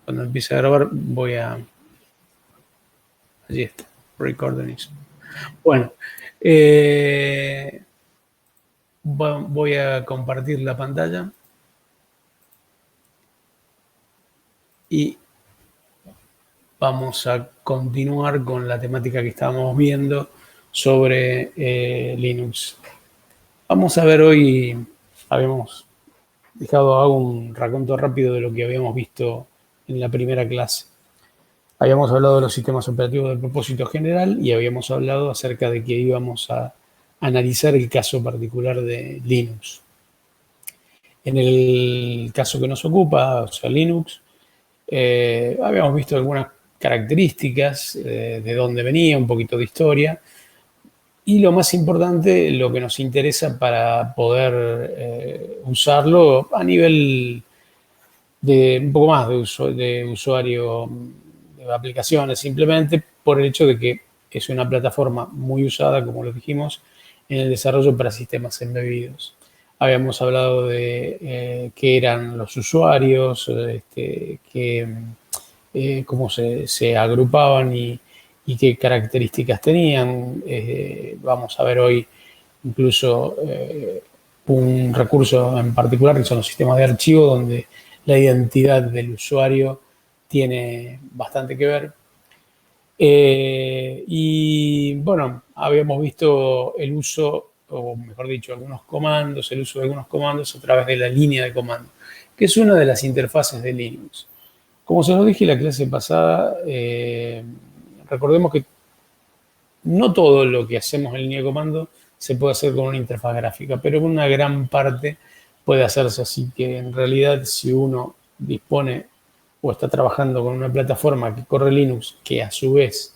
Cuando empiece a grabar voy a... Allí está, recording. Bueno, voy a compartir la pantalla y vamos a continuar con la temática que estábamos viendo sobre Linux. Vamos a ver hoy, habíamos hago un raconto rápido de lo que habíamos visto en la primera clase. Habíamos hablado de los sistemas operativos de propósito general y habíamos hablado acerca de que íbamos a analizar el caso particular de Linux. En el caso que nos ocupa, o sea, Linux, habíamos visto algunas características de dónde venía, un poquito de historia, y lo más importante, lo que nos interesa para poder usarlo a nivel de un poco más de usuario de aplicaciones, simplemente por el hecho de que es una plataforma muy usada, como lo dijimos, en el desarrollo para sistemas embebidos. Habíamos hablado de qué eran los usuarios, cómo se agrupaban y qué características tenían. Vamos a ver hoy incluso un recurso en particular, que son los sistemas de archivo, donde la identidad del usuario tiene bastante que ver. Y bueno, habíamos visto el uso, o mejor dicho, algunos comandos, el uso de algunos comandos a través de la línea de comando, que es una de las interfaces de Linux. Como se lo dije en la clase pasada, recordemos que no todo lo que hacemos en línea de comando se puede hacer con una interfaz gráfica, pero una gran parte puede hacerse así, que en realidad si uno dispone o está trabajando con una plataforma que corre Linux, que a su vez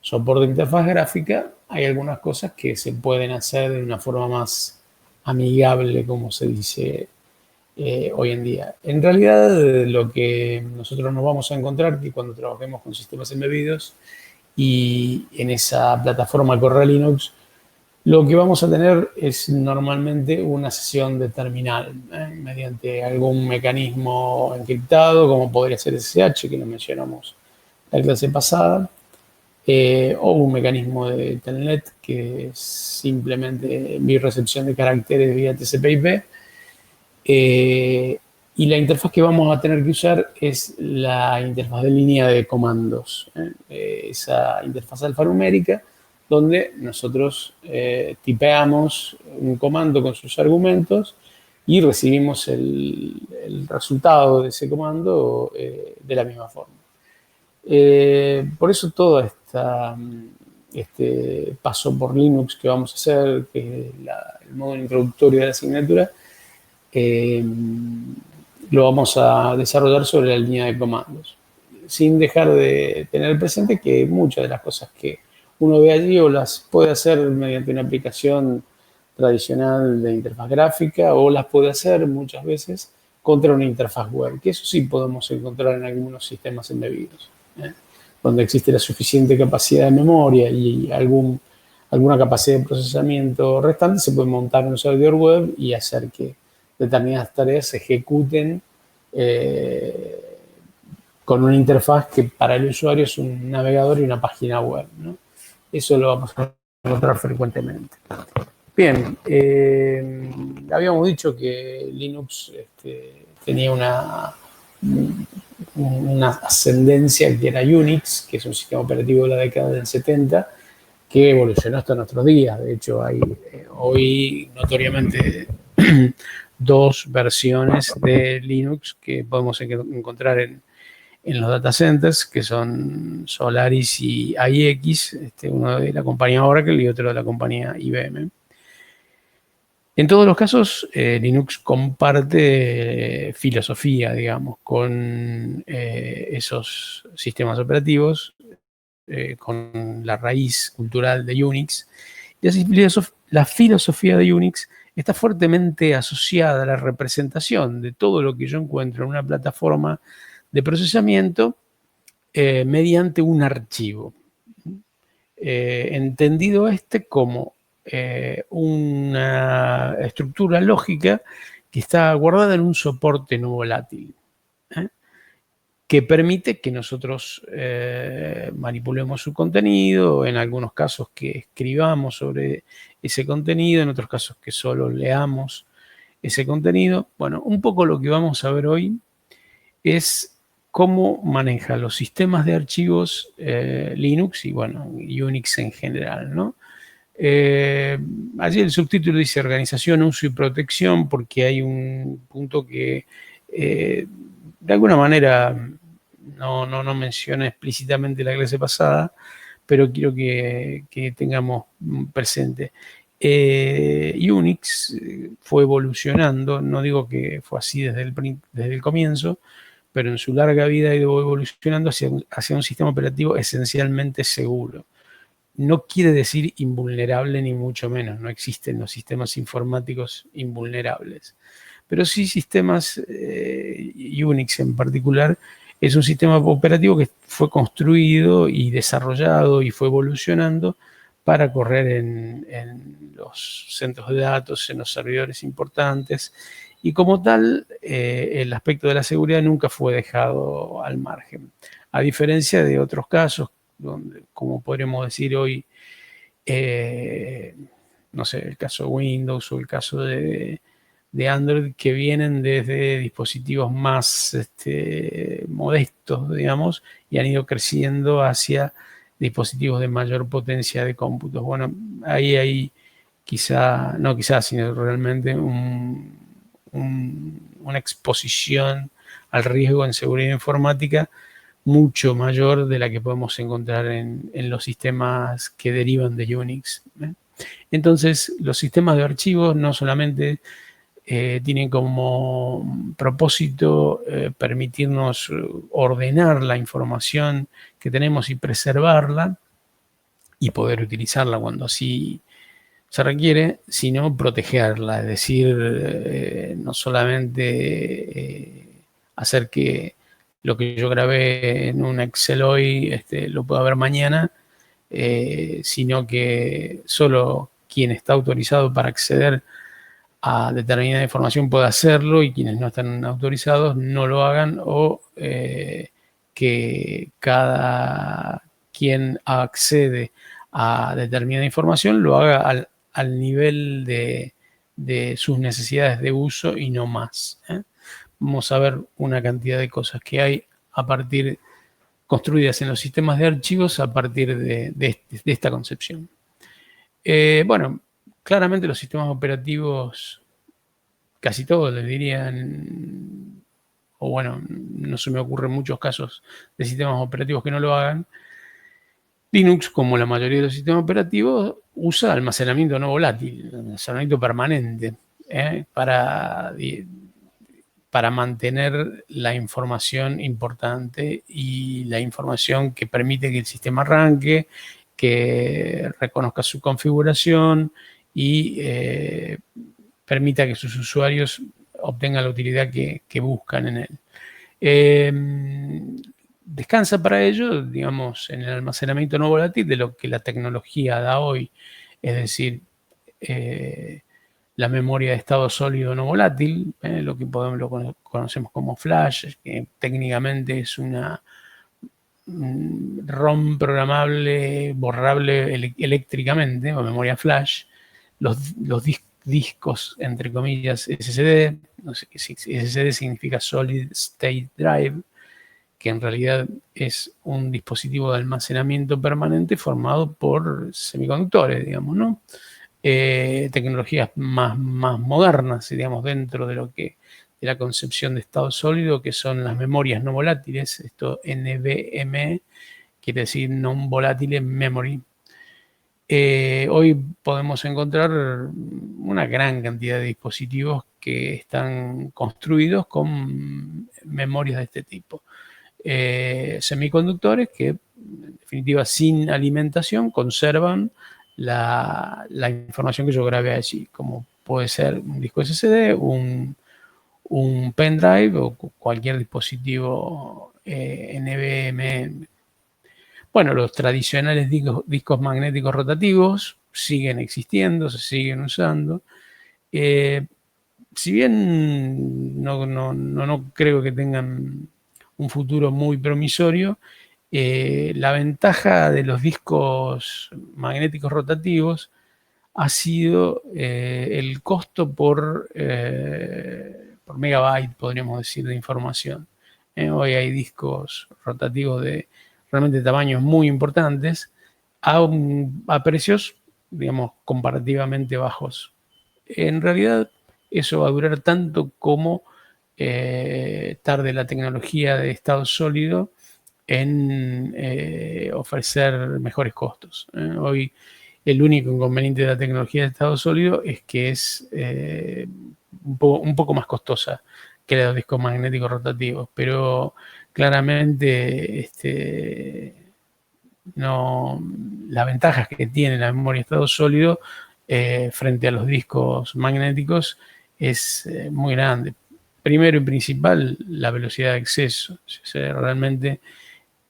soporta interfaz gráfica, hay algunas cosas que se pueden hacer de una forma más amigable, como se dice hoy en día. En realidad, lo que nosotros nos vamos a encontrar que cuando trabajemos con sistemas embebidos y en esa plataforma corre Linux, lo que vamos a tener es normalmente una sesión de terminal, mediante algún mecanismo encriptado, como podría ser SSH, que lo mencionamos en la clase pasada, o un mecanismo de Telnet, que es simplemente recepción de caracteres vía TCP/IP. Y la interfaz que vamos a tener que usar es la interfaz de línea de comandos, esa interfaz alfanumérica, donde nosotros tipeamos un comando con sus argumentos y recibimos el resultado de ese comando de la misma forma. Por eso todo este paso por Linux que vamos a hacer, que es el modo introductorio de la asignatura, lo vamos a desarrollar sobre la línea de comandos, sin dejar de tener presente que muchas de las cosas que uno ve allí o las puede hacer mediante una aplicación tradicional de interfaz gráfica o las puede hacer muchas veces contra una interfaz web, que eso sí podemos encontrar en algunos sistemas embebidos, donde existe la suficiente capacidad de memoria y alguna capacidad de procesamiento restante, se puede montar un servidor web y hacer que determinadas tareas se ejecuten con una interfaz que para el usuario es un navegador y una página web, ¿no? Eso lo vamos a encontrar frecuentemente. Bien, habíamos dicho que Linux tenía una ascendencia que era Unix, que es un sistema operativo de la década del 70, que evolucionó hasta nuestros días. De hecho, hay hoy notoriamente dos versiones de Linux que podemos encontrar en los data centers, que son Solaris y IX, uno de la compañía Oracle y otro de la compañía IBM. En todos los casos, Linux comparte filosofía, digamos, con esos sistemas operativos, con la raíz cultural de Unix. Y la filosofía de Unix está fuertemente asociada a la representación de todo lo que yo encuentro en una plataforma de procesamiento mediante un archivo. Entendido como una estructura lógica que está guardada en un soporte no volátil. que permite que nosotros manipulemos su contenido, en algunos casos que escribamos sobre ese contenido, en otros casos que solo leamos ese contenido. Bueno, un poco lo que vamos a ver hoy es cómo maneja los sistemas de archivos Linux y, bueno, Unix en general, ¿no? Allí el subtítulo dice organización, uso y protección, porque hay un punto que de alguna manera no menciona explícitamente la clase pasada, pero quiero que tengamos presente. Unix fue evolucionando, no digo que fue así desde el comienzo, pero en su larga vida ha ido evolucionando hacia un sistema operativo esencialmente seguro. No quiere decir invulnerable ni mucho menos, no existen los sistemas informáticos invulnerables, pero sí sistemas, Unix en particular, es un sistema operativo que fue construido y desarrollado y fue evolucionando para correr en los centros de datos, en los servidores importantes, y como tal, el aspecto de la seguridad nunca fue dejado al margen. A diferencia de otros casos, donde, como podríamos decir hoy, no sé, el caso de Windows o el caso de Android, que vienen desde dispositivos más modestos, digamos, y han ido creciendo hacia dispositivos de mayor potencia de cómputos. Bueno, ahí hay quizá, no quizás, sino realmente una exposición al riesgo en seguridad informática mucho mayor de la que podemos encontrar en los sistemas que derivan de Unix. Entonces, los sistemas de archivos no solamente tienen como propósito permitirnos ordenar la información que tenemos y preservarla y poder utilizarla cuando así se requiere, sino protegerla, es decir, no solamente hacer que lo que yo grabé en un Excel hoy lo pueda ver mañana, sino que solo quien está autorizado para acceder a determinada información puede hacerlo y quienes no están autorizados no lo hagan, o que cada quien accede a determinada información lo haga al nivel de sus necesidades de uso y no más. Vamos a ver una cantidad de cosas que hay construidas en los sistemas de archivos a partir de esta concepción. Bueno, claramente los sistemas operativos, casi todos les dirían, o bueno, no se me ocurren muchos casos de sistemas operativos que no lo hagan. Linux, como la mayoría de los sistemas operativos, usa almacenamiento no volátil, almacenamiento permanente, para mantener la información importante y la información que permite que el sistema arranque, que reconozca su configuración y permita que sus usuarios obtengan la utilidad que buscan en él. Descansa para ello, digamos, en el almacenamiento no volátil de lo que la tecnología da hoy, es decir, la memoria de estado sólido no volátil, lo que lo conocemos como flash, que técnicamente es una ROM programable, borrable eléctricamente, o memoria flash, los discos, entre comillas, SSD, no sé, SSD significa Solid State Drive, que en realidad es un dispositivo de almacenamiento permanente formado por semiconductores, digamos, ¿no? Tecnologías más modernas, digamos, dentro de lo que de la concepción de estado sólido, que son las memorias no volátiles, esto NVMe, quiere decir Non-Volatile Memory. Hoy podemos encontrar una gran cantidad de dispositivos que están construidos con memorias de este tipo. Semiconductores que, en definitiva, sin alimentación, conservan la información que yo grabé allí, como puede ser un disco SSD, un pendrive o cualquier dispositivo NVMe. Bueno, los tradicionales discos magnéticos rotativos siguen existiendo, se siguen usando. Si bien no creo que tengan un futuro muy promisorio. La ventaja de los discos magnéticos rotativos ha sido el costo por megabyte, podríamos decir, de información. Hoy hay discos rotativos de realmente tamaños muy importantes a precios, digamos, comparativamente bajos. En realidad, eso va a durar tanto como tarde la tecnología de estado sólido en ofrecer mejores costos. Hoy el único inconveniente de la tecnología de estado sólido es que es un poco más costosa que la de los discos magnéticos rotativos, pero claramente no, las ventajas que tiene la memoria de estado sólido frente a los discos magnéticos es muy grande. Primero y principal, la velocidad de acceso. O sea, realmente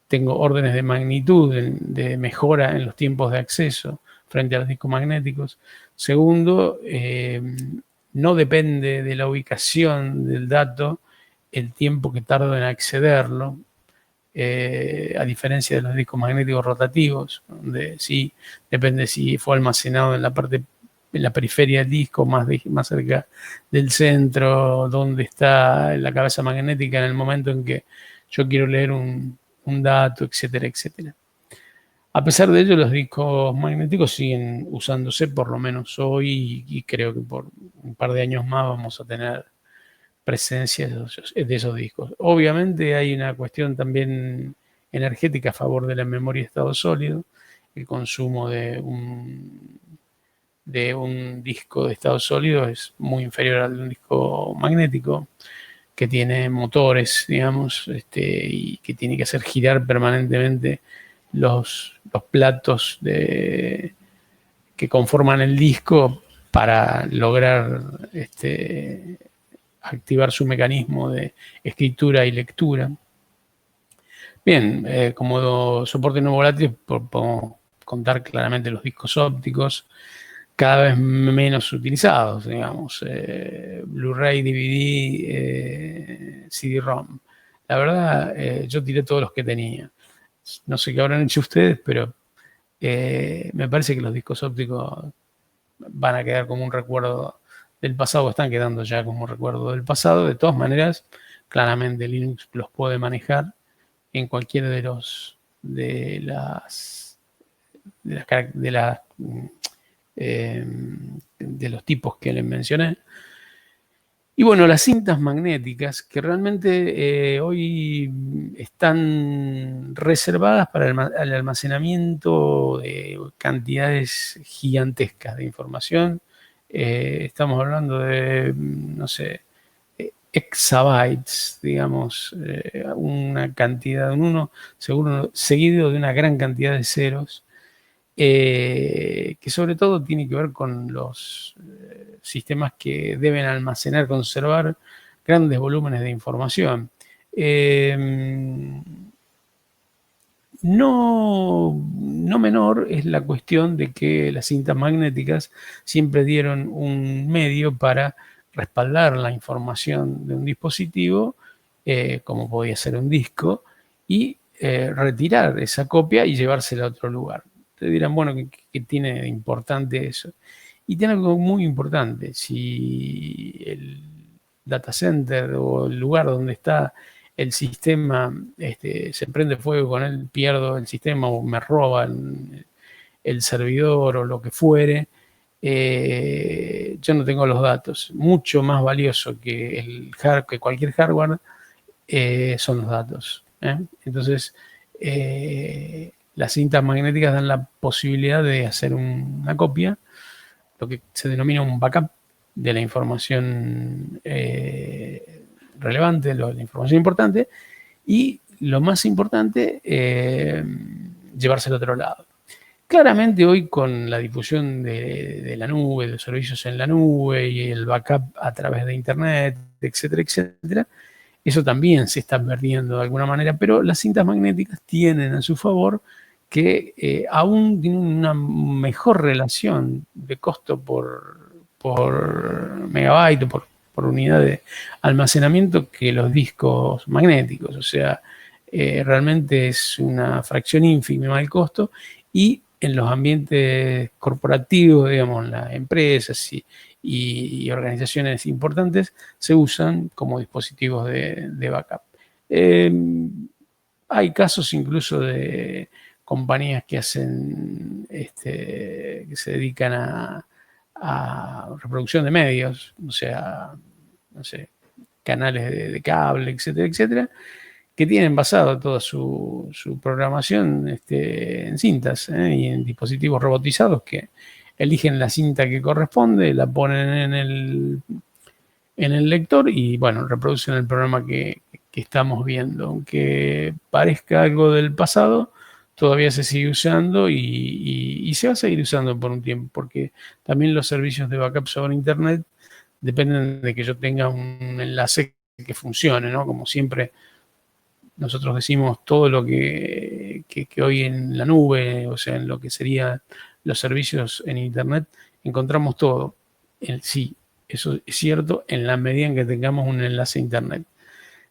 tengo órdenes de magnitud de mejora en los tiempos de acceso frente a los discos magnéticos. Segundo, no depende de la ubicación del dato el tiempo que tardo en accederlo, a diferencia de los discos magnéticos rotativos, donde sí depende si fue almacenado en la periferia del disco, más cerca del centro, donde está la cabeza magnética en el momento en que yo quiero leer un dato, etcétera, etcétera. A pesar de ello, los discos magnéticos siguen usándose, por lo menos hoy, y creo que por un par de años más vamos a tener presencia de esos discos. Obviamente hay una cuestión también energética a favor de la memoria de estado sólido. El consumo de un disco de estado sólido es muy inferior al de un disco magnético, que tiene motores, digamos, y que tiene que hacer girar permanentemente los platos que conforman el disco para lograr activar su mecanismo de escritura y lectura. Bien, como soporte no volátil podemos contar claramente los discos ópticos, cada vez menos utilizados, digamos, Blu-ray, DVD, CD-ROM. La verdad, yo tiré todos los que tenía. No sé qué habrán hecho ustedes, pero me parece que los discos ópticos van a quedar como un recuerdo del pasado, están quedando ya como un recuerdo del pasado. De todas maneras, claramente Linux los puede manejar en cualquiera de los de los tipos que les mencioné. Y bueno, las cintas magnéticas que realmente hoy están reservadas para el almacenamiento de cantidades gigantescas de información. Estamos hablando de, no sé, exabytes, digamos, una cantidad, un uno seguido de una gran cantidad de ceros, que sobre todo tiene que ver con los sistemas que deben almacenar, conservar grandes volúmenes de información. No menor es la cuestión de que las cintas magnéticas siempre dieron un medio para respaldar la información de un dispositivo, como podía ser un disco, y retirar esa copia y llevársela a otro lugar. Ustedes dirán, bueno, ¿qué tiene de importante eso? Y tiene algo muy importante. Si el data center o el lugar donde está el sistema se prende fuego, con él pierdo el sistema o me roban el servidor o lo que fuere, yo no tengo los datos. Mucho más valioso que cualquier hardware son los datos. Entonces, las cintas magnéticas dan la posibilidad de hacer una copia, lo que se denomina un backup de la información relevante, la información importante, y lo más importante, llevárselo a otro lado. Claramente hoy con la difusión de la nube, de los servicios en la nube y el backup a través de internet, etcétera, etcétera, eso también se está perdiendo de alguna manera, pero las cintas magnéticas tienen a su favor que aún tienen una mejor relación de costo por megabyte, por por unidad de almacenamiento que los discos magnéticos. O sea, realmente es una fracción ínfima el costo, y en los ambientes corporativos, digamos, las empresas y organizaciones importantes se usan como dispositivos de backup. Hay casos incluso de compañías que hacen, que se dedican a reproducción de medios, o sea, no sé, canales de cable, etcétera, etcétera, que tienen basado toda su programación en cintas y en dispositivos robotizados que eligen la cinta que corresponde, la ponen en el lector y, bueno, reproducen el programa que estamos viendo. Aunque parezca algo del pasado, todavía se sigue usando y se va a seguir usando por un tiempo, porque también los servicios de backup sobre Internet dependen de que yo tenga un enlace que funcione, ¿no? Como siempre nosotros decimos, todo lo que hoy en la nube, o sea, en lo que serían los servicios en Internet, encontramos todo. Sí, eso es cierto en la medida en que tengamos un enlace a Internet.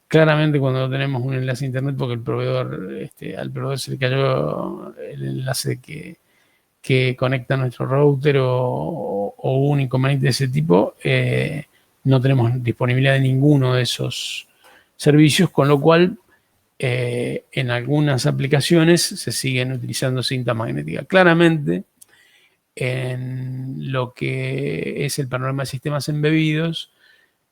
Claramente cuando no tenemos un enlace a Internet porque el proveedor, al proveedor se le cayó el enlace que conecta nuestro router o un inconveniente de ese tipo, no tenemos disponibilidad de ninguno de esos servicios, con lo cual en algunas aplicaciones se siguen utilizando cinta magnética. Claramente, en lo que es el panorama de sistemas embebidos,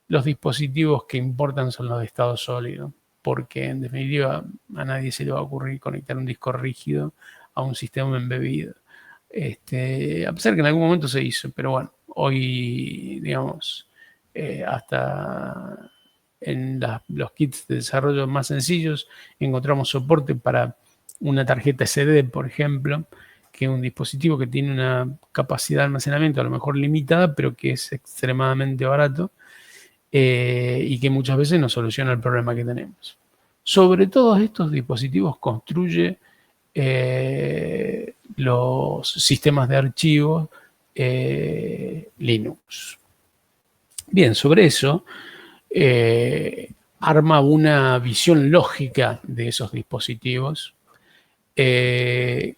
los dispositivos que importan son los de estado sólido, porque en definitiva a nadie se le va a ocurrir conectar un disco rígido a un sistema embebido. A pesar que en algún momento se hizo, pero bueno, hoy, digamos, hasta en los kits de desarrollo más sencillos encontramos soporte para una tarjeta SD, por ejemplo, que es un dispositivo que tiene una capacidad de almacenamiento a lo mejor limitada, pero que es extremadamente barato y que muchas veces nos soluciona el problema que tenemos. Sobre todos estos dispositivos construye los sistemas de archivos Linux. Bien, sobre eso arma una visión lógica de esos dispositivos que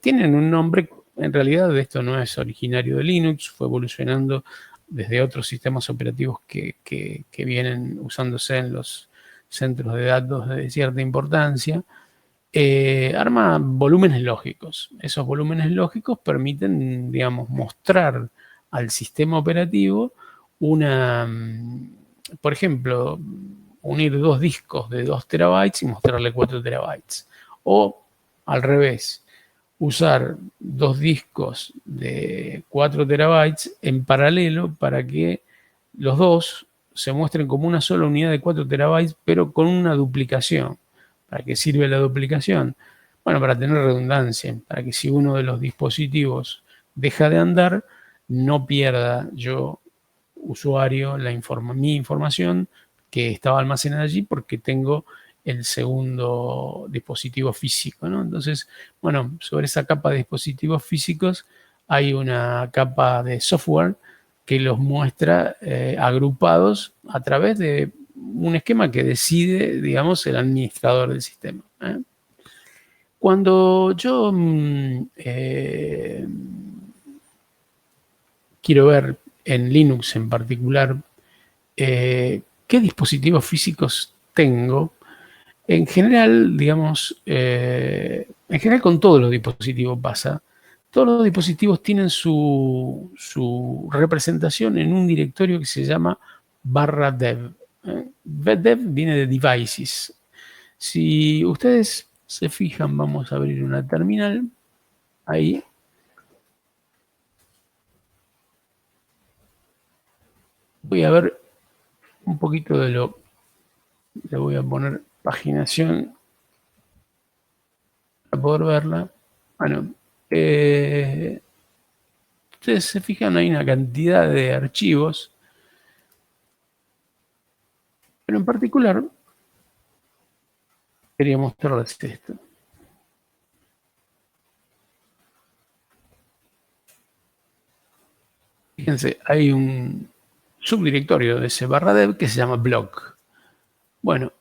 tienen un nombre. En realidad esto no es originario de Linux, fue evolucionando desde otros sistemas operativos que vienen usándose en los centros de datos de cierta importancia. Arma volúmenes lógicos. Esos volúmenes lógicos permiten, digamos, mostrar al sistema operativo por ejemplo, unir dos discos de 2 terabytes y mostrarle 4 terabytes. O al revés, usar dos discos de 4 terabytes en paralelo para que los dos se muestren como una sola unidad de 4 terabytes, pero con una duplicación. ¿Para qué sirve la duplicación? Bueno, para tener redundancia, para que si uno de los dispositivos deja de andar, no pierda yo, usuario, mi información que estaba almacenada allí porque tengo el segundo dispositivo físico, ¿no? Entonces, bueno, sobre esa capa de dispositivos físicos hay una capa de software que los muestra agrupados a través de un esquema que decide, digamos, el administrador del sistema. Cuando yo quiero ver en Linux en particular qué dispositivos físicos tengo, en general, digamos, en general con todos los dispositivos pasa. Todos los dispositivos tienen su representación en un directorio que se llama /dev. Dev viene de devices. Si ustedes se fijan, vamos a abrir una terminal. Ahí. Voy a ver un poquito de lo. Le voy a poner paginación para poder verla. Bueno, ustedes se fijan, hay una cantidad de archivos, pero en particular quería mostrarles esto. Fíjense, hay un subdirectorio de ese barra dev que se llama block. Bueno,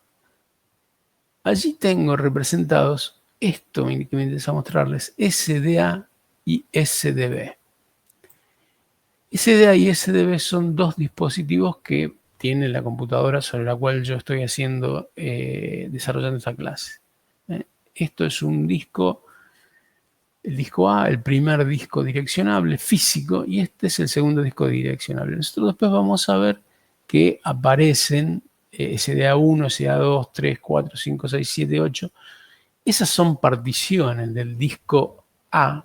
allí tengo representados esto que me interesa mostrarles, SDA y SDB. SDA y SDB son dos dispositivos que tiene la computadora sobre la cual yo estoy desarrollando esta clase. Esto es un disco, el disco A, el primer disco direccionable físico, y este es el segundo disco direccionable. Nosotros después vamos a ver que aparecen SDA1, SDA2, 3, 4, 5, 6, 7, 8. Esas son particiones del disco A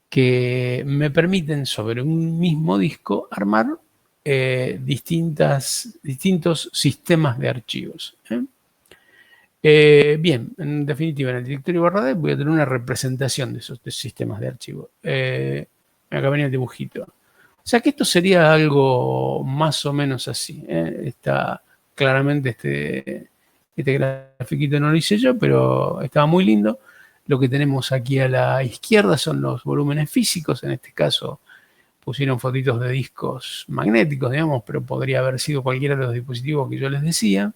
que me permiten sobre un mismo disco armar distintos sistemas de archivos. Bien, en definitiva, en el directorio barra dev voy a tener una representación de esos sistemas de archivos. Acá venía el dibujito. O sea que esto sería algo más o menos así. Está claramente este grafiquito no lo hice yo, pero estaba muy lindo. Lo que tenemos aquí a la izquierda son los volúmenes físicos. En este caso pusieron fotitos de discos magnéticos, digamos, pero podría haber sido cualquiera de los dispositivos que yo les decía.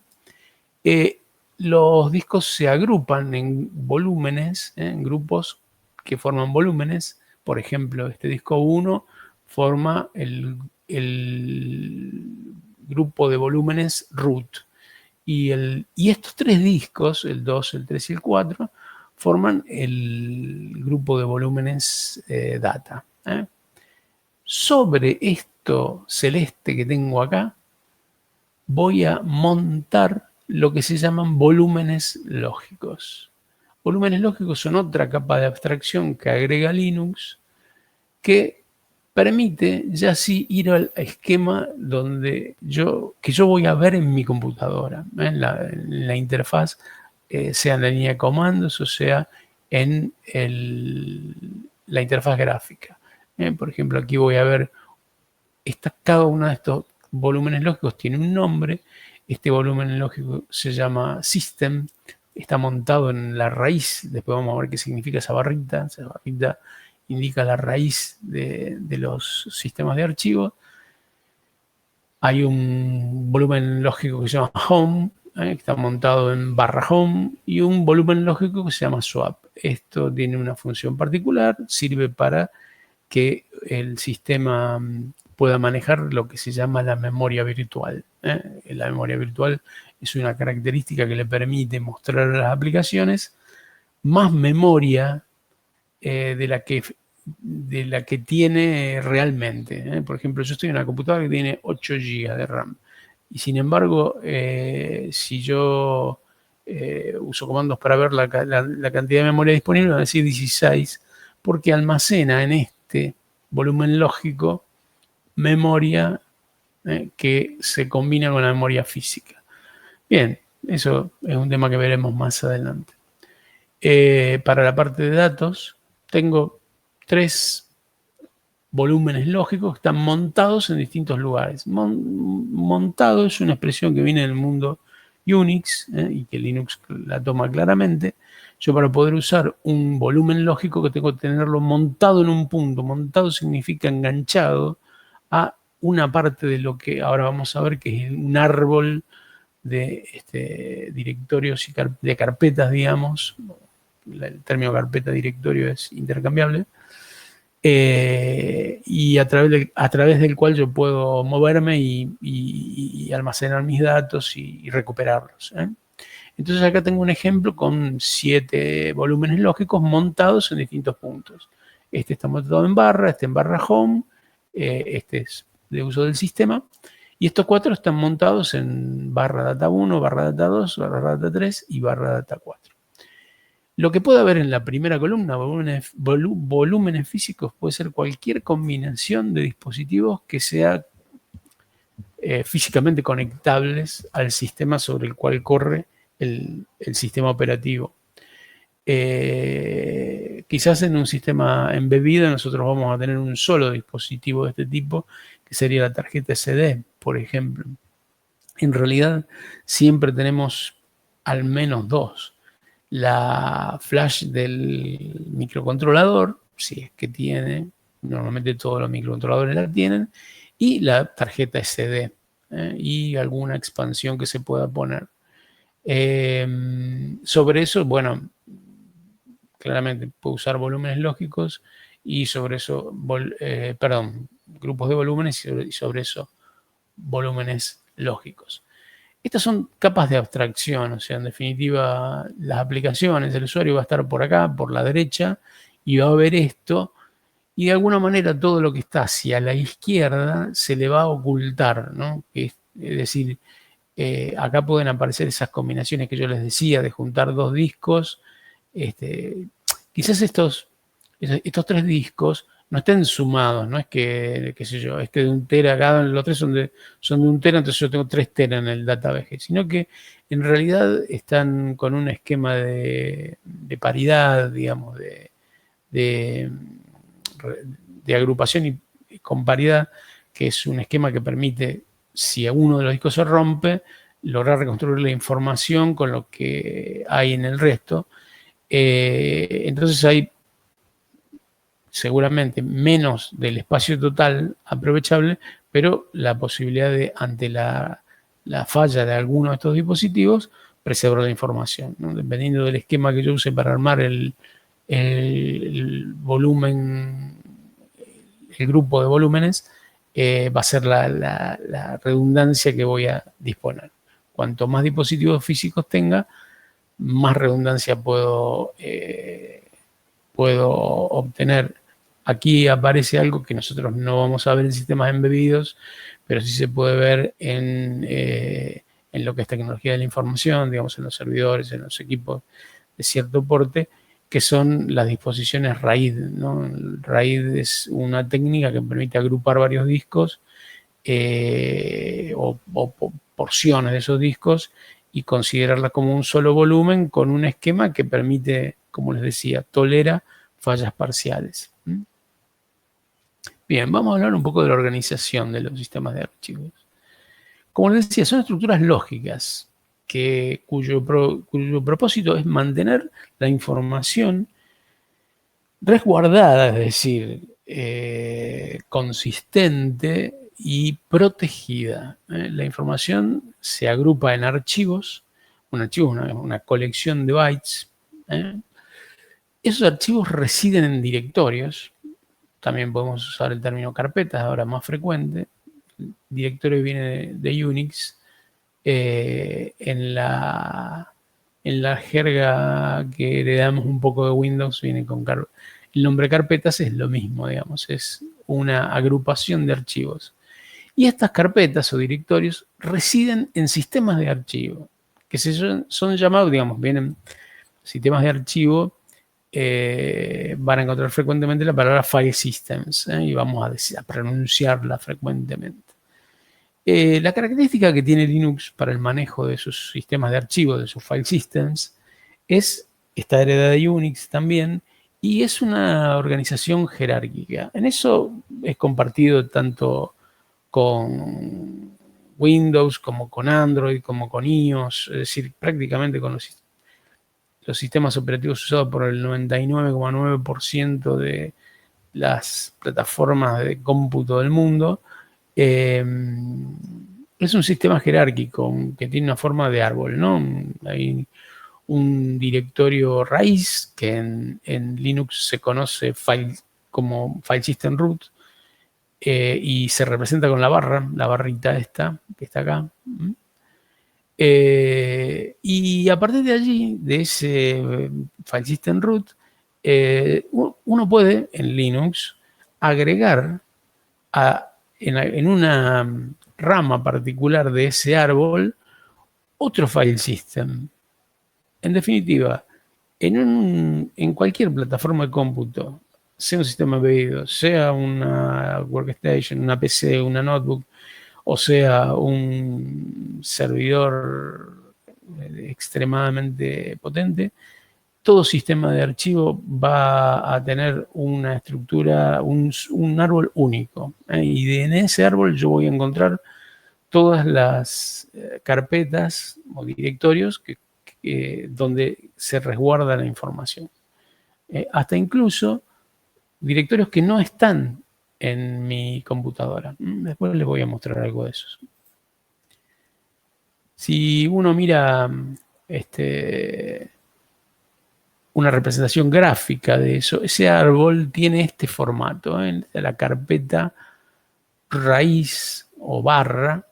Los discos se agrupan en volúmenes, en grupos que forman volúmenes. Por ejemplo, este disco 1 forma el grupo de volúmenes root. Y estos tres discos, el 2, el 3 y el 4, forman el grupo de volúmenes data. Sobre esto celeste que tengo acá, voy a montar lo que se llaman volúmenes lógicos. Volúmenes lógicos son otra capa de abstracción que agrega Linux, que permite ya sí ir al esquema que yo voy a ver en mi computadora, en la interfaz, sea en la línea de comandos o sea en la interfaz gráfica. Por ejemplo, aquí voy a ver, cada uno de estos volúmenes lógicos tiene un nombre. Este volumen lógico se llama System, está montado en la raíz. Después vamos a ver qué significa esa barrita. Esa barrita indica la raíz de los sistemas de archivo. Hay un volumen lógico que se llama Home, que está montado en barra Home, y un volumen lógico que se llama Swap. Esto tiene una función particular, sirve para que el sistema pueda manejar lo que se llama la memoria virtual. La memoria virtual es una característica que le permite mostrar a las aplicaciones más memoria de la que tiene realmente. Por ejemplo, yo estoy en una computadora que tiene 8 GB de RAM. Y sin embargo, si yo uso comandos para ver la cantidad de memoria disponible, van a decir 16, porque almacena en este volumen lógico memoria que se combina con la memoria física. Bien, eso es un tema que veremos más adelante. Para la parte de datos, tengo 3 volúmenes lógicos que están montados en distintos lugares. Montado es una expresión que viene del mundo Unix y que Linux la toma claramente. Yo, para poder usar un volumen lógico, que tengo que tenerlo montado en un punto. Montado significa enganchado a una parte de lo que ahora vamos a ver, que es un árbol de directorios y de carpetas, digamos. El término carpeta directorio es intercambiable. Y a través del cual yo puedo moverme y almacenar mis datos y recuperarlos. Entonces acá tengo un ejemplo con 7 volúmenes lógicos montados en distintos puntos. Este está montado en barra, este en barra home, este es de uso del sistema, y estos 4 están montados en barra data 1, barra data 2, barra data 3 y barra data 4. Lo que puede haber en la primera columna, volúmenes físicos, puede ser cualquier combinación de dispositivos que sea físicamente conectables al sistema sobre el cual corre el sistema operativo. Quizás en un sistema embebido nosotros vamos a tener un solo dispositivo de este tipo, que sería la tarjeta SD, por ejemplo. En realidad siempre tenemos al menos 2. La flash del microcontrolador, si es que tiene, normalmente todos los microcontroladores la tienen, y la tarjeta SD y alguna expansión que se pueda poner. Sobre eso, bueno, claramente puedo usar volúmenes lógicos y sobre eso, grupos de volúmenes y sobre eso volúmenes lógicos. Estas son capas de abstracción, o sea, en definitiva, las aplicaciones, el usuario va a estar por acá, por la derecha, y va a ver esto, y de alguna manera todo lo que está hacia la izquierda se le va a ocultar, ¿no? Es decir, acá pueden aparecer esas combinaciones que yo les decía de juntar dos discos. Quizás estos 3 discos no estén sumados, no es que, qué sé yo, de 1 tera, los 3 son de 1 tera, entonces yo tengo 3 teras en el database, sino que en realidad están con un esquema de paridad, digamos, de agrupación y con paridad, que es un esquema que permite, si uno de los discos se rompe, lograr reconstruir la información con lo que hay en el resto. Entonces hay seguramente menos del espacio total aprovechable, pero la posibilidad de, ante la falla de alguno de estos dispositivos, preservar la información, ¿no? Dependiendo del esquema que yo use para armar el volumen, el grupo de volúmenes, va a ser la redundancia que voy a disponer. Cuanto más dispositivos físicos tenga, más redundancia puedo obtener. Aquí aparece algo que nosotros no vamos a ver en sistemas embebidos, pero sí se puede ver en lo que es tecnología de la información, digamos, en los servidores, en los equipos de cierto porte, que son las disposiciones RAID, ¿no? RAID es una técnica que permite agrupar varios discos o porciones de esos discos y considerarla como un solo volumen con un esquema que permite, como les decía, tolera fallas parciales. Bien, vamos a hablar un poco de la organización de los sistemas de archivos. Como les decía, son estructuras lógicas cuyo propósito es mantener la información resguardada, es decir, consistente y protegida. La información se agrupa en archivos. Un archivo es una colección de bytes. Esos archivos residen en directorios. También podemos usar el término carpetas, ahora más frecuente. El directorio viene de Unix. En la jerga que heredamos un poco de Windows, viene con el nombre carpetas es lo mismo, digamos, es una agrupación de archivos. Y estas carpetas o directorios residen en sistemas de archivo, que son llamados, digamos, vienen sistemas de archivo, van a encontrar frecuentemente la palabra file systems, y vamos a pronunciarla frecuentemente. La característica que tiene Linux para el manejo de sus sistemas de archivo, de sus file systems, está heredada de Unix también, y es una organización jerárquica. En eso es compartido tanto con Windows como con Android, como con iOS, es decir, prácticamente con los sistemas operativos usados por el 99,9% de las plataformas de cómputo del mundo. Es un sistema jerárquico que tiene una forma de árbol, ¿no? Hay un directorio raíz que en Linux se conoce como File System Root y se representa con la barrita esta que está acá. Y a partir de allí, de ese File System Root, uno puede en Linux agregar en una rama particular de ese árbol otro file system. En definitiva, en cualquier plataforma de cómputo, sea un sistema embebido, sea una workstation, una PC, una notebook, o sea un servidor extremadamente potente, todo sistema de archivo va a tener una estructura, un árbol único. Y en ese árbol yo voy a encontrar todas las carpetas o directorios donde se resguarda la información. Hasta incluso directorios que no están en mi computadora. Después les voy a mostrar algo de eso. Si uno mira una representación gráfica de eso, ese árbol tiene este formato, ¿eh? La carpeta raíz o barra.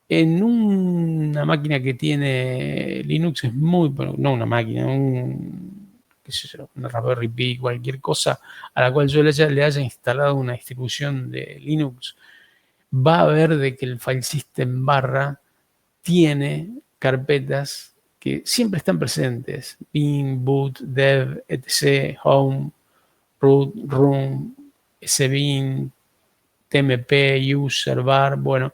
En una máquina que tiene Linux es muy, bueno, no una máquina, qué sé yo, una Raspberry Pi, cualquier cosa a la cual yo le haya instalado una distribución de Linux, va a ver de que el file system barra tiene carpetas que siempre están presentes: bin, boot, dev, etc, home, root, room, sbin, tmp, user, bar. Bueno,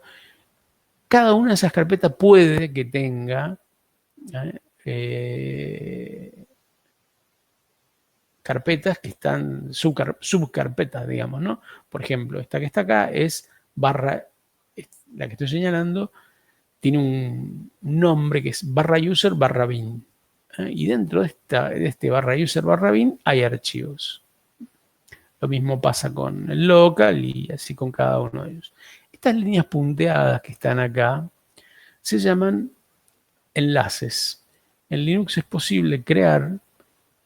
cada una de esas carpetas puede que tenga carpetas que están, subcarpetas, digamos, ¿no? Por ejemplo, esta que está acá es barra, la que estoy señalando, tiene un nombre que es barra user barra bin. Y dentro de este barra user barra bin hay archivos. Lo mismo pasa con el local y así con cada uno de ellos. Estas líneas punteadas que están acá se llaman enlaces. En Linux es posible crear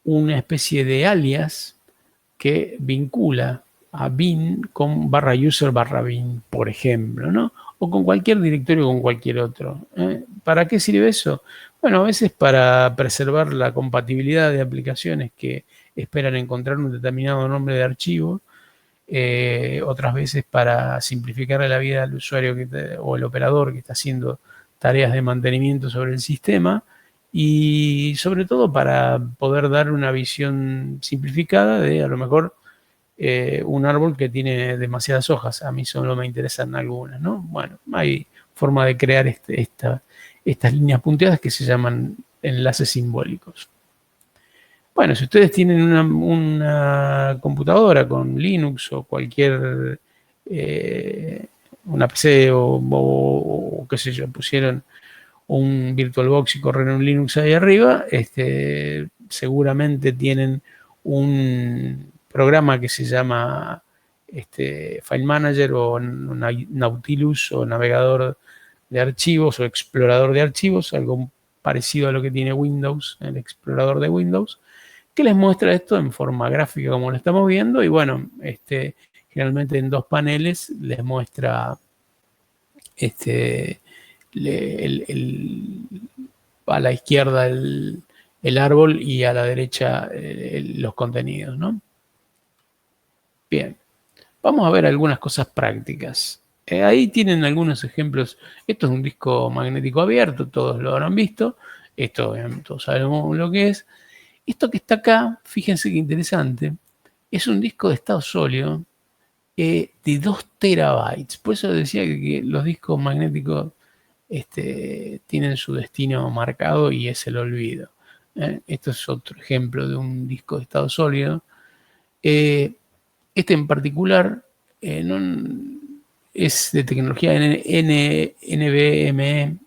una especie de alias que vincula a bin con barra user barra bin, por ejemplo, ¿no? O con cualquier directorio o con cualquier otro. ¿Para qué sirve eso? Bueno, a veces para preservar la compatibilidad de aplicaciones que esperan encontrar un determinado nombre de archivo, otras veces para simplificar la vida al usuario o el operador que está haciendo tareas de mantenimiento sobre el sistema, y sobre todo para poder dar una visión simplificada de a lo mejor un árbol que tiene demasiadas hojas. A mí solo me interesan algunas, ¿no? Bueno, hay forma de crear estas líneas punteadas que se llaman enlaces simbólicos. Bueno, si ustedes tienen una computadora con Linux o cualquier, una PC o qué sé yo, pusieron un VirtualBox y corren un Linux ahí arriba, seguramente tienen un programa que se llama File Manager o Nautilus o navegador de archivos o explorador de archivos, algo parecido a lo que tiene Windows, el explorador de Windows, que les muestra esto en forma gráfica como lo estamos viendo. Y bueno, generalmente en dos paneles les muestra a la izquierda el árbol y a la derecha los contenidos, ¿no? Bien, vamos a ver algunas cosas prácticas. Ahí tienen algunos ejemplos. Esto es un disco magnético abierto, todos lo habrán visto. Esto todos sabemos lo que es. Esto que está acá, fíjense qué interesante, es un disco de estado sólido de 2 terabytes. Por eso decía que los discos magnéticos tienen su destino marcado y es el olvido. Esto es otro ejemplo de un disco de estado sólido. Este en particular es de tecnología NVMe,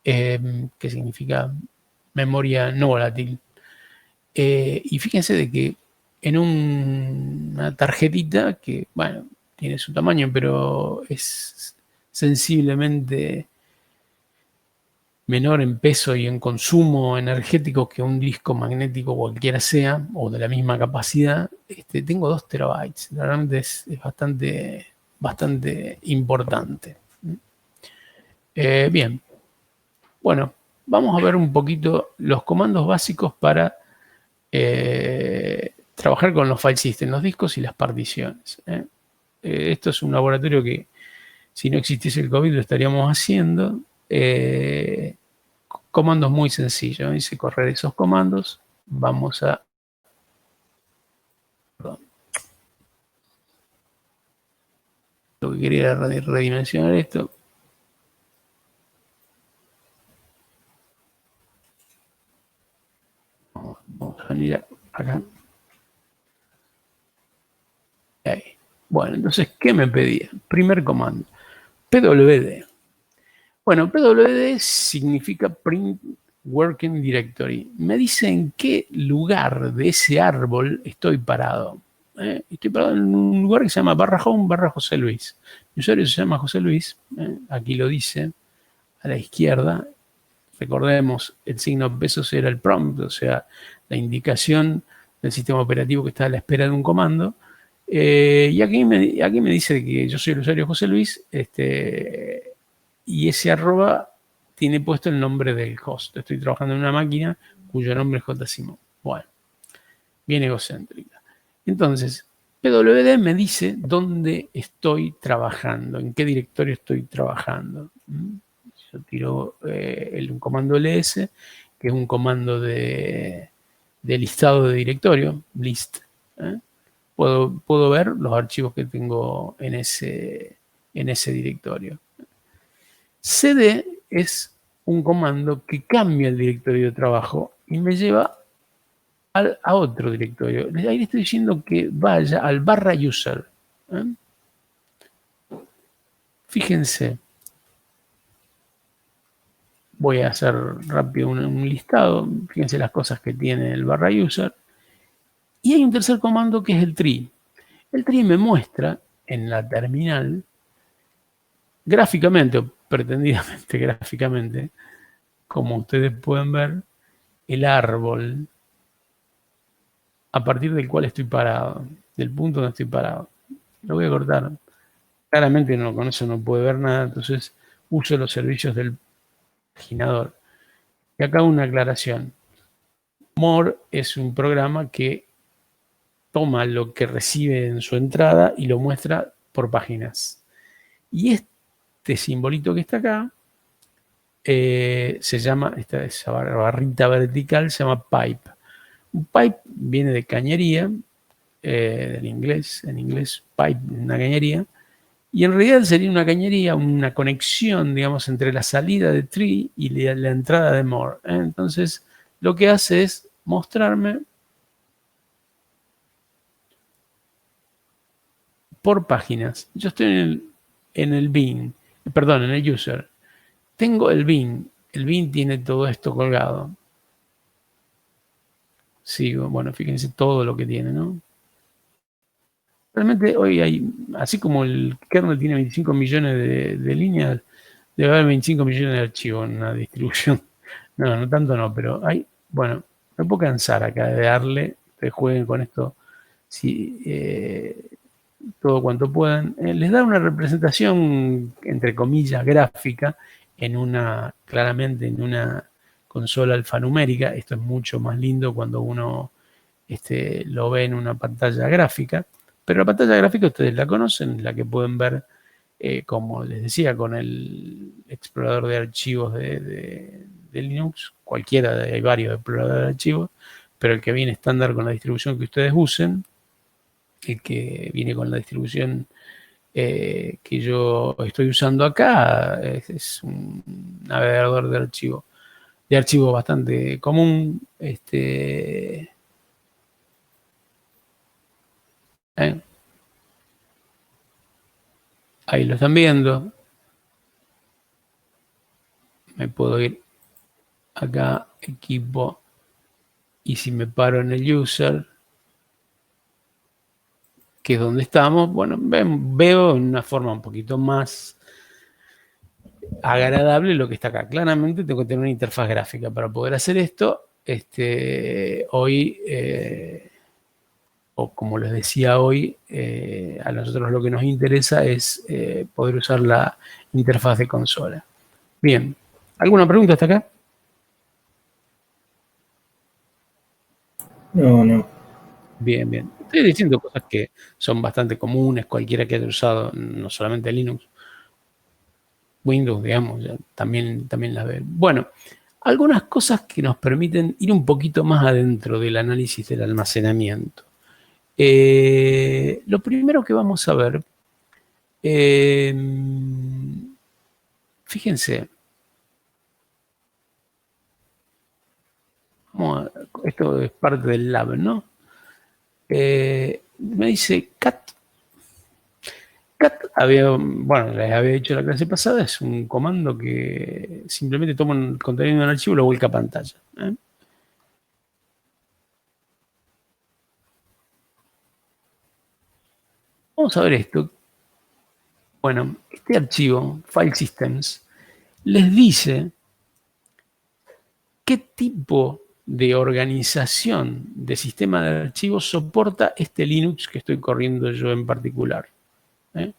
que significa memoria no volátil. Y fíjense de que en una tarjetita que, bueno, tiene su tamaño, pero es sensiblemente menor en peso y en consumo energético que un disco magnético cualquiera sea, o de la misma capacidad, tengo 2 terabytes. Realmente es bastante importante. Bien, bueno, vamos a ver un poquito los comandos básicos para trabajar con los file systems, los discos y las particiones. Esto es un laboratorio que, si no existiese el COVID, lo estaríamos haciendo. Comandos muy sencillos. Dice correr esos comandos. Vamos a... Perdón. Lo que quería era redimensionar esto. Vamos a venir acá. Ahí. Bueno, entonces, ¿qué me pedía? Primer comando. PWD. Bueno, PWD significa Print Working Directory. Me dice en qué lugar de ese árbol estoy parado. Estoy parado en un lugar que se llama /home /José Luis. Mi usuario se llama José Luis, aquí lo dice, a la izquierda. Recordemos, el signo pesos era el prompt, o sea, la indicación del sistema operativo que está a la espera de un comando. Y aquí me dice que yo soy el usuario José Luis, y ese arroba tiene puesto el nombre del host. Estoy trabajando en una máquina cuyo nombre es J. Simón. Bueno, bien egocéntrica. Entonces, PWD me dice dónde estoy trabajando, en qué directorio estoy trabajando. Yo tiro un comando ls, que es un comando de listado de directorio, list. Puedo ver los archivos que tengo en ese directorio. cd es un comando que cambia el directorio de trabajo y me lleva a otro directorio. Ahí le estoy diciendo que vaya al /user. Fíjense, voy a hacer rápido un listado. Fíjense las cosas que tiene el /user. Y hay un tercer comando que es el tree. El tree me muestra en la terminal, gráficamente o pretendidamente gráficamente, como ustedes pueden ver, el árbol a partir del cual estoy parado, del punto donde estoy parado. Lo voy a cortar. Claramente no, con eso no puede ver nada, entonces uso los servicios del paginador. Y acá una aclaración. More es un programa que toma lo que recibe en su entrada y lo muestra por páginas. Y este simbolito que está acá se llama, esa barrita vertical se llama pipe. Un pipe viene de cañería, del inglés, en inglés pipe, una cañería, y en realidad sería una cañería, una conexión, digamos, entre la salida de tree y la entrada de more. Entonces, lo que hace es mostrarme por páginas. Yo estoy en el bin, perdón, en el user. Tengo el bin. El bin tiene todo esto colgado. Sigo, bueno, fíjense todo lo que tiene, ¿no? Realmente hoy hay, así como el kernel tiene 25 millones de líneas, debe haber 25 millones de archivos en una distribución. No, no tanto no, pero hay, bueno, me puedo cansar acá de darle, que jueguen con esto si, todo cuanto puedan. Les da una representación, entre comillas, gráfica, claramente en una consola alfanumérica. Esto es mucho más lindo cuando uno lo ve en una pantalla gráfica. Pero la pantalla gráfica ustedes la conocen, la que pueden ver, como les decía, con el explorador de archivos de Linux, cualquiera, hay varios exploradores de archivos, pero el que viene estándar con la distribución que ustedes usen, el que viene con la distribución que yo estoy usando acá, es un navegador de archivo bastante común. Ahí lo están viendo. Me puedo ir acá, equipo, y si me paro en el user, que es donde estamos, bueno, veo en una forma un poquito más agradable lo que está acá. Claramente tengo que tener una interfaz gráfica para poder hacer esto. Hoy, o como les decía hoy, a nosotros lo que nos interesa es poder usar la interfaz de consola. Bien, ¿alguna pregunta hasta acá? No. Bien, bien. Estoy diciendo cosas que son bastante comunes, cualquiera que haya usado, no solamente Linux, Windows, digamos, también las ve. Bueno, algunas cosas que nos permiten ir un poquito más adentro del análisis del almacenamiento. Lo primero que vamos a ver, fíjense, esto es parte del lab, ¿no? Me dice cat bueno, les había dicho la clase pasada, es un comando que simplemente toma un contenido de un archivo y lo vuelca a pantalla. 。 . 。 . 。 . 。 . 。 . 。 . 。 . 。 . 。 . 。 . 。 . 。 . 。 . 。 . 。 . 。 . 。 . 。 . 。 . 。 . 。 . 。 . 。 . 。 . 。 . 。 . 。 . 。 . 。Vamos a ver esto. Bueno, este archivo, File Systems, les dice qué tipo de organización de sistema de archivos soporta este Linux que estoy corriendo yo en particular. ¿Eh?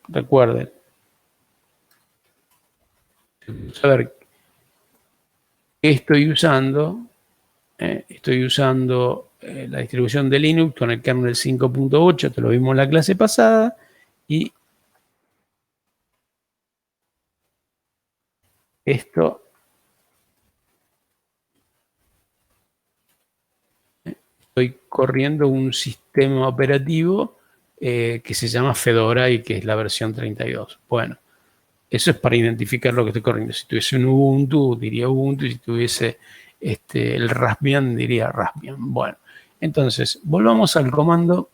Recuerden, saber qué estoy usando. Estoy usando la distribución de Linux con el kernel 5.8, te lo vimos en la clase pasada, y esto estoy corriendo un sistema operativo que se llama Fedora y que es la versión 32. Bueno, eso es para identificar lo que estoy corriendo. Si tuviese un Ubuntu, diría Ubuntu, y si tuviese el Raspbian, diría Raspbian. Bueno, entonces, volvamos al comando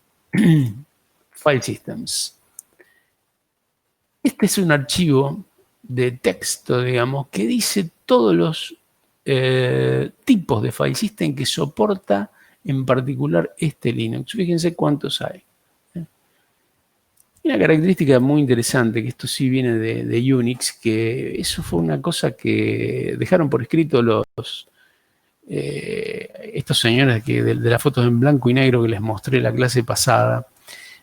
File Systems. Este es un archivo de texto, digamos, que dice todos los tipos de file system que soporta en particular este Linux. Fíjense cuántos hay. Una característica muy interesante, que esto sí viene de Unix, que eso fue una cosa que dejaron por escrito estos señores de las fotos en blanco y negro que les mostré la clase pasada.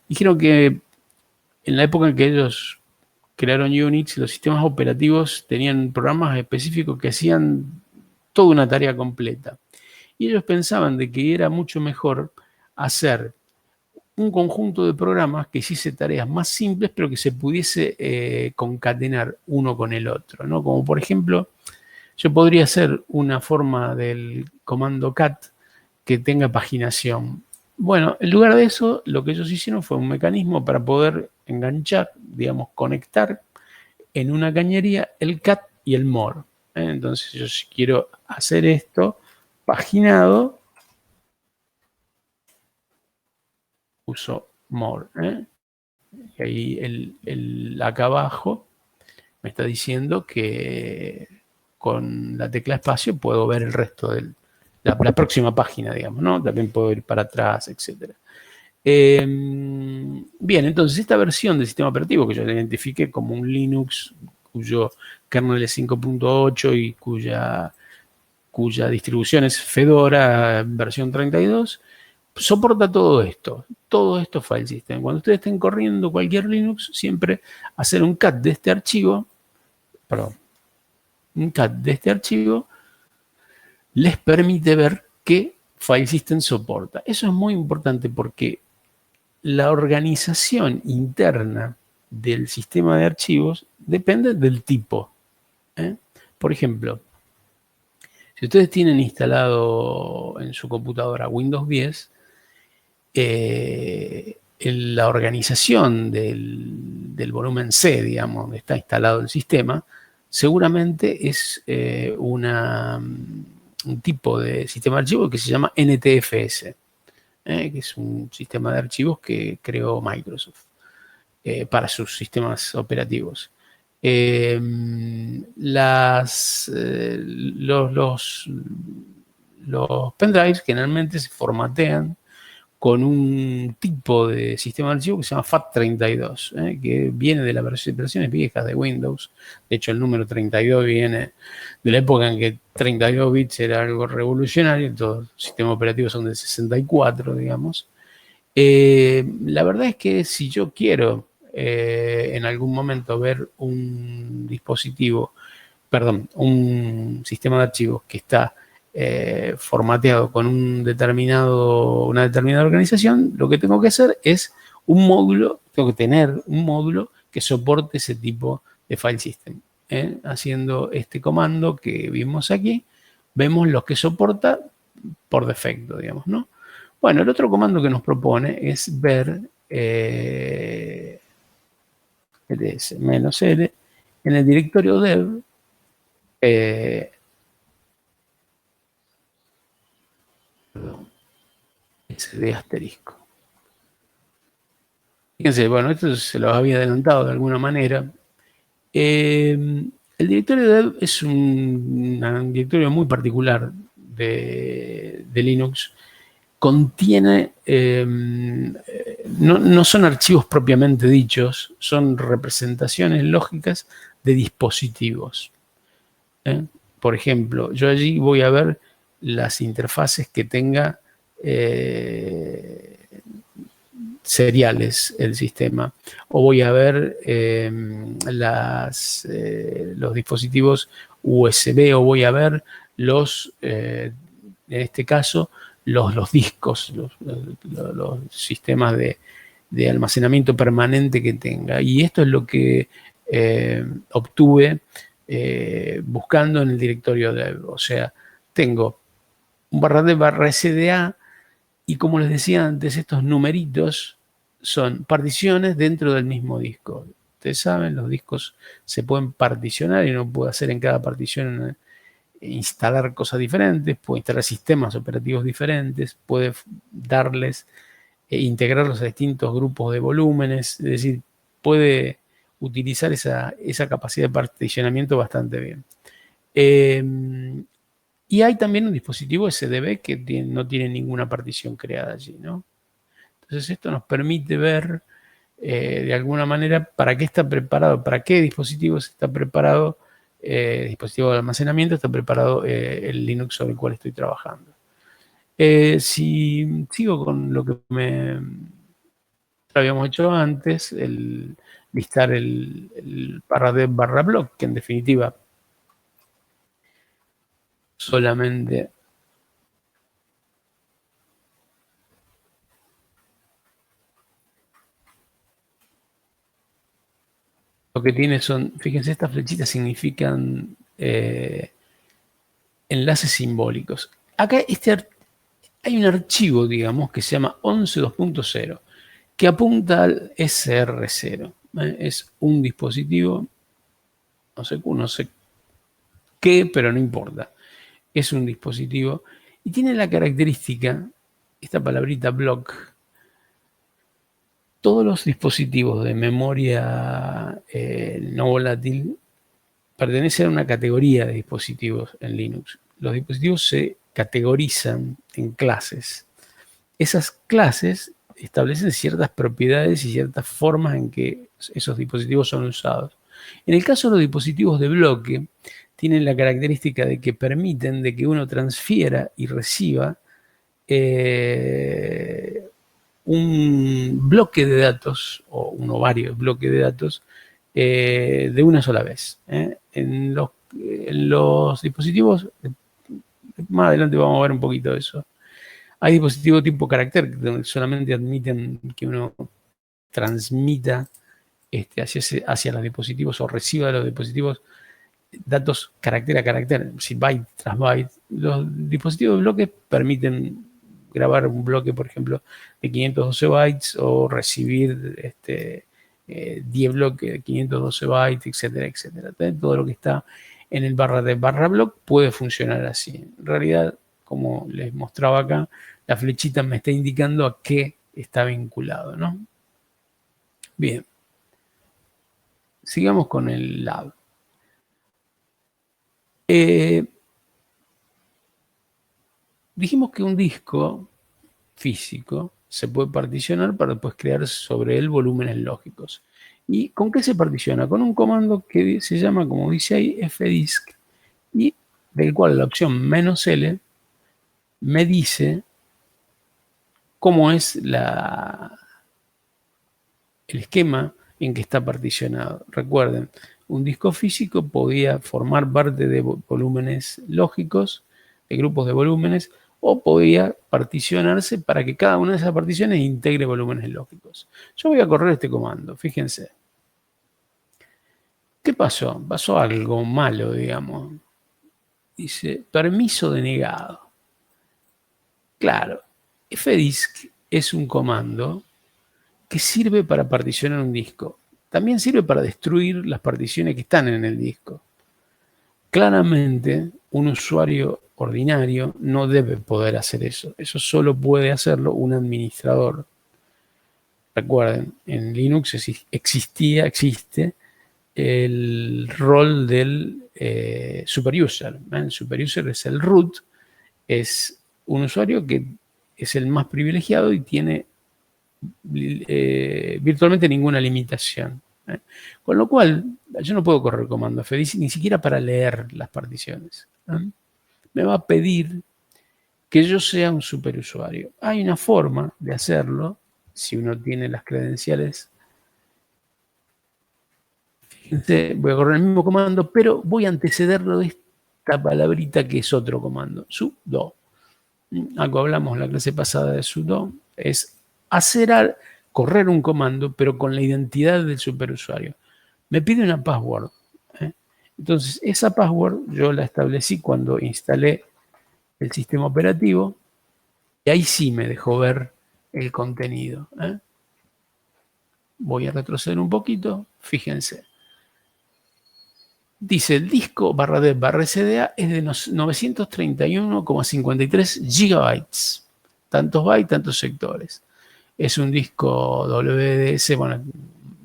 Dijeron que en la época en que ellos crearon Unix, los sistemas operativos tenían programas específicos que hacían toda una tarea completa. Y ellos pensaban de que era mucho mejor hacer un conjunto de programas que hiciese tareas más simples, pero que se pudiese concatenar uno con el otro, ¿no? Como por ejemplo, yo podría hacer una forma del comando cat que tenga paginación. Bueno, en lugar de eso, lo que ellos hicieron fue un mecanismo para poder enganchar, digamos, conectar en una cañería el cat y el more. Entonces, yo si quiero hacer esto paginado, uso more. Y ahí acá abajo me está diciendo que con la tecla espacio puedo ver el resto de la próxima página, digamos, ¿no? También puedo ir para atrás, etcétera. Bien, entonces esta versión del sistema operativo que yo identifiqué como un Linux cuyo kernel es 5.8 y cuya distribución es Fedora versión 32, soporta todo esto file system. Cuando ustedes estén corriendo cualquier Linux, siempre hacer un cat de este archivo, les permite ver qué file system soporta. Eso es muy importante porque la organización interna del sistema de archivos depende del tipo. Por ejemplo, si ustedes tienen instalado en su computadora Windows 10, la organización del volumen C, digamos, donde está instalado el sistema, seguramente es un tipo de sistema de archivos que se llama NTFS, que es un sistema de archivos que creó Microsoft para sus sistemas operativos. Los pendrives generalmente se formatean con un tipo de sistema de archivo que se llama FAT32, que viene de las versiones viejas de Windows. De hecho, el número 32 viene de la época en que 32 bits era algo revolucionario, todos los sistemas operativos son de 64, digamos. La verdad es que si yo quiero en algún momento ver un sistema de archivos que está formateado con una determinada organización, lo que tengo que hacer es tengo que tener un módulo que soporte ese tipo de file system. Haciendo este comando que vimos aquí, vemos los que soporta por defecto, digamos, ¿no? Bueno, el otro comando que nos propone es ver ls-l en el directorio dev de asterisco. Fíjense, bueno, esto se lo había adelantado de alguna manera. El directorio dev es un directorio muy particular de Linux, contiene, no son archivos propiamente dichos, son representaciones lógicas de dispositivos. Por ejemplo, yo allí voy a ver las interfaces que tenga seriales el sistema, o voy a ver los dispositivos USB, o voy a ver en este caso, los discos, los sistemas de almacenamiento permanente que tenga. Y esto es lo que obtuve buscando en el directorio dev. O sea, tengo un /d/SDA y, como les decía antes, estos numeritos son particiones dentro del mismo disco. Ustedes saben, los discos se pueden particionar y uno puede hacer en cada partición instalar cosas diferentes, puede instalar sistemas operativos diferentes, puede darles integrarlos a distintos grupos de volúmenes, es decir, puede utilizar esa capacidad de particionamiento bastante bien. Y hay también un dispositivo SDB que no tiene ninguna partición creada allí, ¿no? Entonces esto nos permite ver de alguna manera para qué está preparado, para qué dispositivos está preparado, dispositivo de almacenamiento está preparado el Linux sobre el cual estoy trabajando. Si sigo con lo que habíamos hecho antes, el listar el /dev/block, que en definitiva solamente lo que tiene son, fíjense, estas flechitas significan enlaces simbólicos. Acá hay un archivo, digamos, que se llama 11.2.0, que apunta al SR0. Es un dispositivo, no sé qué, pero no importa. Es un dispositivo y tiene la característica, esta palabrita block. Todos los dispositivos de memoria no volátil pertenecen a una categoría de dispositivos en Linux. Los dispositivos se categorizan en clases. Esas clases establecen ciertas propiedades y ciertas formas en que esos dispositivos son usados. En el caso de los dispositivos de bloque, tienen la característica de que permiten de que uno transfiera y reciba un bloque de datos o uno varios bloques de datos de una sola vez. En los dispositivos, más adelante vamos a ver un poquito de eso. Hay dispositivos tipo carácter que solamente admiten que uno transmita hacia los dispositivos o reciba de los dispositivos datos carácter a carácter, si byte tras byte. Los dispositivos de bloques permiten grabar un bloque, por ejemplo, de 512 bytes o recibir 10 bloques de 512 bytes, etcétera, etcétera. Todo lo que está en el /dev/block puede funcionar así. En realidad, como les mostraba acá, la flechita me está indicando a qué está vinculado, ¿no? Bien. Sigamos con el lab. Dijimos que un disco físico se puede particionar para después crear sobre él volúmenes lógicos. ¿Y con qué se particiona? Con un comando que se llama, como dice ahí, fdisk, y del cual la opción "-l" me dice cómo es el esquema en que está particionado. Recuerden, un disco físico podía formar parte de volúmenes lógicos, de grupos de volúmenes, o podía particionarse para que cada una de esas particiones integre volúmenes lógicos. Yo voy a correr este comando, fíjense. ¿Qué pasó? Pasó algo malo, digamos. Dice, permiso denegado. Claro, fdisk es un comando que sirve para particionar un disco. También sirve para destruir las particiones que están en el disco. Claramente, un usuario ordinario no debe poder hacer eso. Eso solo puede hacerlo un administrador. Recuerden, en Linux existe el rol del superuser. El superuser es el root, es un usuario que es el más privilegiado y tiene virtualmente ninguna limitación. Con lo cual, yo no puedo correr comando feliz ni siquiera para leer las particiones. Me va a pedir que yo sea un superusuario. Hay una forma de hacerlo, si uno tiene las credenciales. Fíjense, voy a correr el mismo comando, pero voy a antecederlo de esta palabrita que es otro comando, sudo. Algo hablamos en la clase pasada de sudo, es correr un comando, pero con la identidad del superusuario. Me pide una password. Entonces, esa password yo la establecí cuando instalé el sistema operativo y ahí sí me dejó ver el contenido. Voy a retroceder un poquito, fíjense. Dice, el disco /dev/SDA es de 931,53 gigabytes. Tantos bytes, tantos sectores. Es un disco WDS, bueno,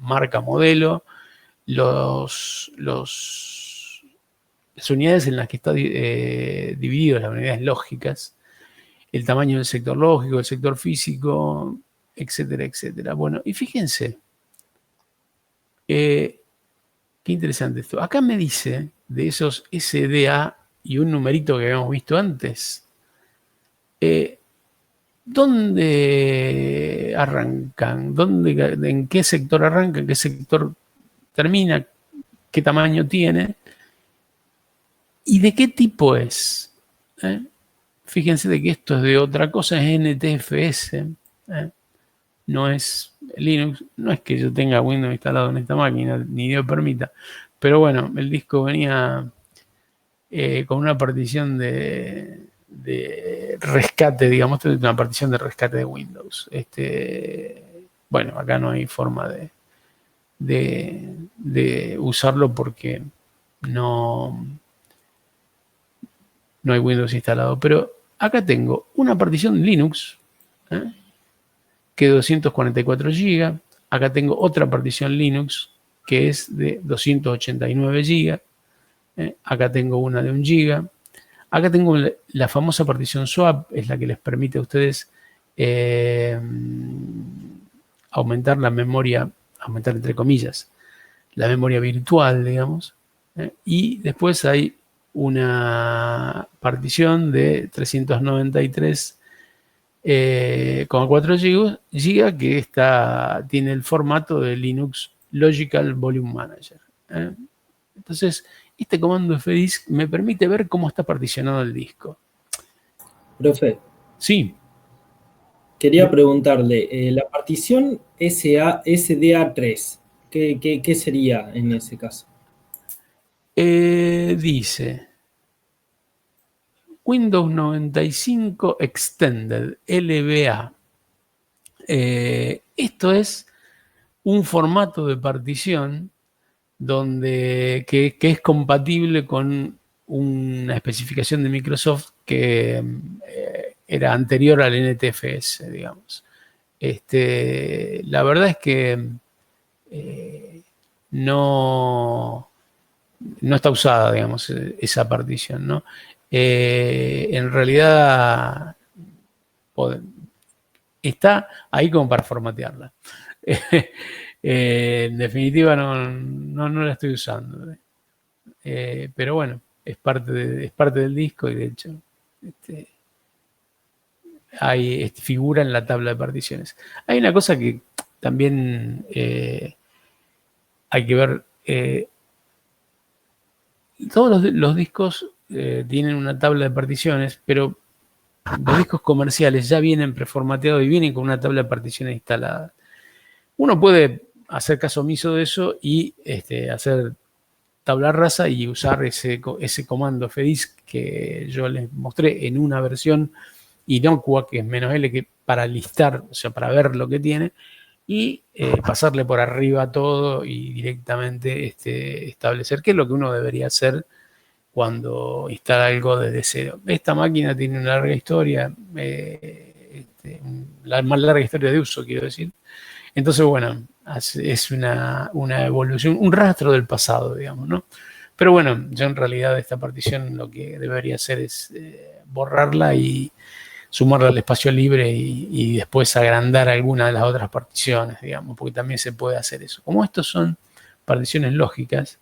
marca, modelo. Las unidades en las que está dividido, las unidades lógicas, el tamaño del sector lógico, el sector físico, etcétera, etcétera. Bueno, y fíjense, qué interesante esto. Acá me dice de esos SDA y un numerito que habíamos visto antes, ¿dónde arrancan? ¿En qué sector arrancan? ¿En qué sector termina? ¿Qué tamaño tiene? ¿Y de qué tipo es? Fíjense de que esto es de otra cosa, es NTFS. No es Linux, no es que yo tenga Windows instalado en esta máquina, ni Dios permita. Pero bueno, el disco venía con una partición de rescate, digamos, una partición de rescate de Windows. Bueno, acá no hay forma de usarlo porque no hay Windows instalado. Pero acá tengo una partición Linux, que es 244 GB. Acá tengo otra partición Linux que es de 289 GB. Acá tengo una de 1 GB. Acá tengo la famosa partición swap, es la que les permite a ustedes aumentar la memoria, aumentar entre comillas, la memoria virtual, digamos. Y después hay una partición de 393,4 GB que tiene el formato de Linux Logical Volume Manager. Entonces, este comando fdisk me permite ver cómo está particionado el disco. Profe. Sí. Quería preguntarle, la partición SDA3, ¿qué sería en ese caso? Dice Windows 95 Extended, LBA. Esto es un formato de partición que es compatible con una especificación de Microsoft que era anterior al NTFS, digamos. La verdad es que no está usada, digamos, esa partición, ¿no? En realidad está ahí como para formatearla. En definitiva no la estoy usando. Pero bueno, es parte del disco y de hecho figura en la tabla de particiones. Hay una cosa que también hay que ver. Todos los discos tienen una tabla de particiones, pero los discos comerciales ya vienen preformateados y vienen con una tabla de particiones instalada. Uno puede hacer caso omiso de eso y hacer tabla rasa y usar ese comando fdisk que yo les mostré en una versión inocua, que es "-l", que para listar, o sea, para ver lo que tiene, y pasarle por arriba todo y directamente establecer qué es lo que uno debería hacer cuando instala algo desde cero. Esta máquina tiene una larga historia, la más larga historia de uso, quiero decir. Entonces, bueno, es una evolución, un rastro del pasado, digamos, ¿no? Pero bueno, yo en realidad esta partición lo que debería hacer es borrarla y sumarle al espacio libre y después agrandar alguna de las otras particiones, digamos, porque también se puede hacer eso. Como estos son particiones lógicas,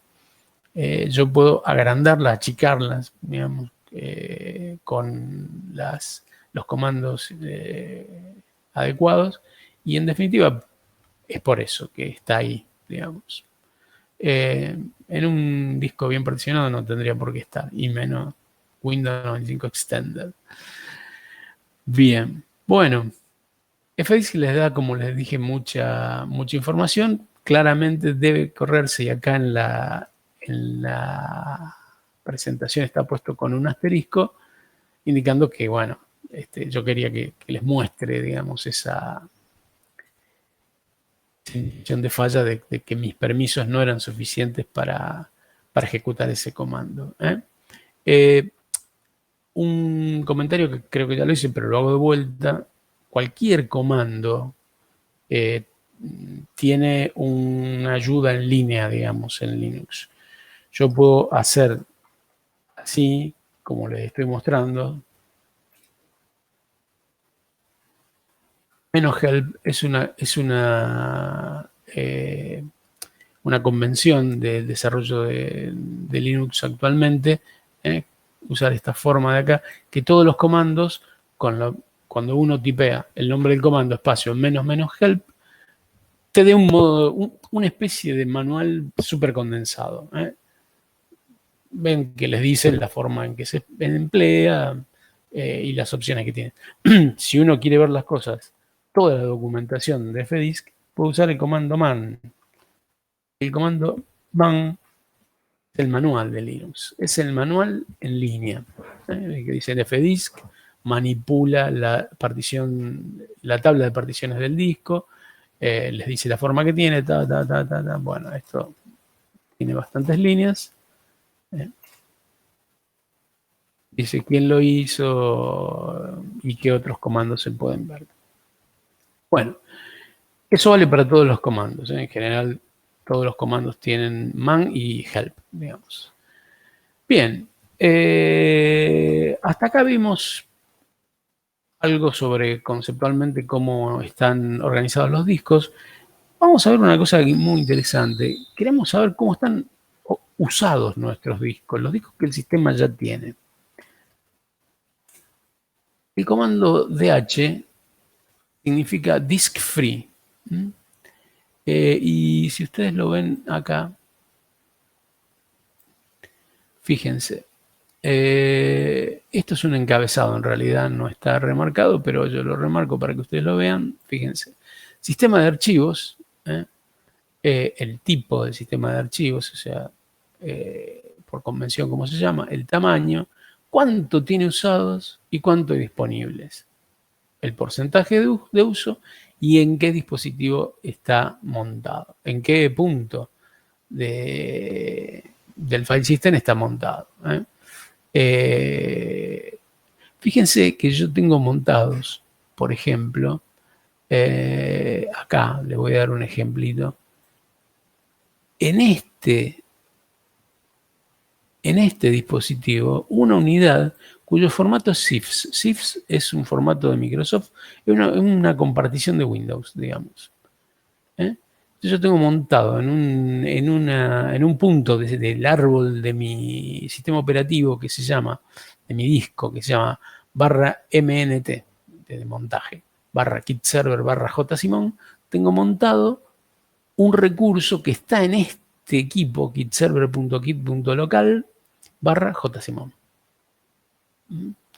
yo puedo agrandarlas, achicarlas, digamos, con los comandos adecuados, y en definitiva es por eso que está ahí, digamos. En un disco bien particionado no tendría por qué estar, y menos Windows 95 Extended. Bien, bueno, FX les da, como les dije, mucha información. Claramente debe correrse, y acá en la presentación está puesto con un asterisco, indicando que, bueno, yo quería que les muestre, digamos, esa indicación de falla de que mis permisos no eran suficientes para ejecutar ese comando. Un comentario que creo que ya lo hice, pero lo hago de vuelta. Cualquier comando tiene una ayuda en línea, digamos, en Linux. Yo puedo hacer así, como les estoy mostrando. -help es una convención del desarrollo de Linux actualmente, usar esta forma de acá, que todos los comandos, cuando uno tipea el nombre del comando, espacio, -help, te dé una especie de manual súper condensado. Ven que les dice la forma en que se emplea y las opciones que tiene. Si uno quiere ver las cosas, toda la documentación de fdisk, puede usar el comando man. El comando man es el manual de Linux, es el manual en línea, que dice en fdisk, manipula la tabla de particiones del disco, les dice la forma que tiene, bueno, esto tiene bastantes líneas. Dice quién lo hizo y qué otros comandos se pueden ver. Bueno, eso vale para todos los comandos. En general, todos los comandos tienen man y help, digamos. Bien, hasta acá vimos algo sobre conceptualmente cómo están organizados los discos. Vamos a ver una cosa muy interesante. Queremos saber cómo están usados nuestros discos, los discos que el sistema ya tiene. El comando DH significa disk free. Y si ustedes lo ven acá, fíjense. Esto es un encabezado, en realidad no está remarcado, pero yo lo remarco para que ustedes lo vean. Fíjense. Sistema de archivos, el tipo del sistema de archivos, o sea, por convención, ¿cómo se llama? El tamaño, cuánto tiene usados y cuánto hay disponibles. El porcentaje de uso y en qué dispositivo está montado, en qué punto del file system está montado. Fíjense que yo tengo montados, por ejemplo, acá les voy a dar un ejemplito. En este dispositivo, una unidad cuyo formato es CIFS. CIFS es un formato de Microsoft, es una compartición de Windows, digamos. Yo tengo montado en un punto del árbol de mi sistema operativo que se llama, de mi disco, que se llama /MNT, de montaje, /kitserver /jsimon, tengo montado un recurso que está en este equipo, kitserver.kit.local /jsimon.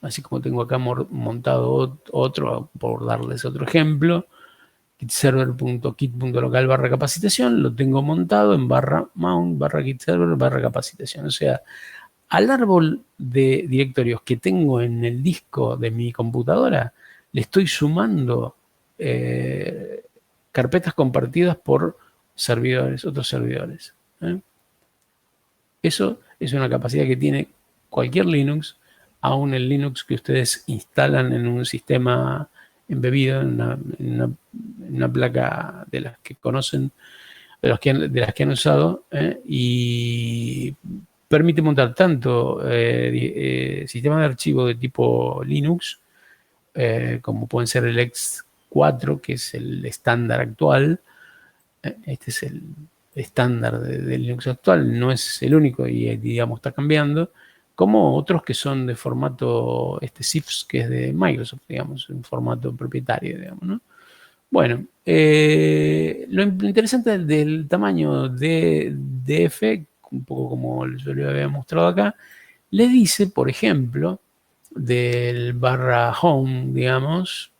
Así como tengo acá montado otro, por darles otro ejemplo, kitserver.kit.local /capacitación, lo tengo montado en /mount /kitserver /capacitación. O sea, al árbol de directorios que tengo en el disco de mi computadora, le estoy sumando carpetas compartidas por otros servidores. Eso es una capacidad que tiene cualquier Linux, aún el Linux que ustedes instalan en un sistema embebido, en una placa de las que conocen, de las que han usado, y permite montar tanto sistemas de archivo de tipo Linux como pueden ser el X4, que es el estándar actual. Este es el estándar de Linux actual, no es el único y digamos está cambiando, como otros que son de formato CIFS, que es de Microsoft, digamos, un formato propietario, digamos, ¿no? Bueno, lo interesante del tamaño de DF, un poco como yo le había mostrado acá, le dice, por ejemplo, del /home, digamos,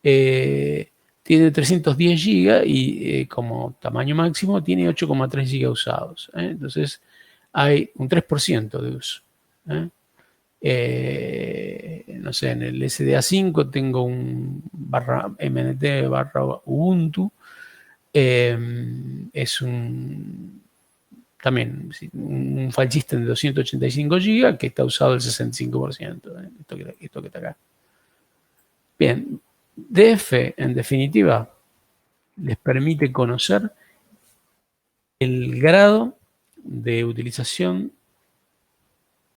tiene 310 GB y como tamaño máximo tiene 8,3 GB usados. Entonces hay un 3% de uso. No sé, en el SDA5 tengo un /mnt/ubuntu. Es también un file system de 285 GB que está usado el 65%. Esto que está acá. Bien, DF, en definitiva, les permite conocer el grado de utilización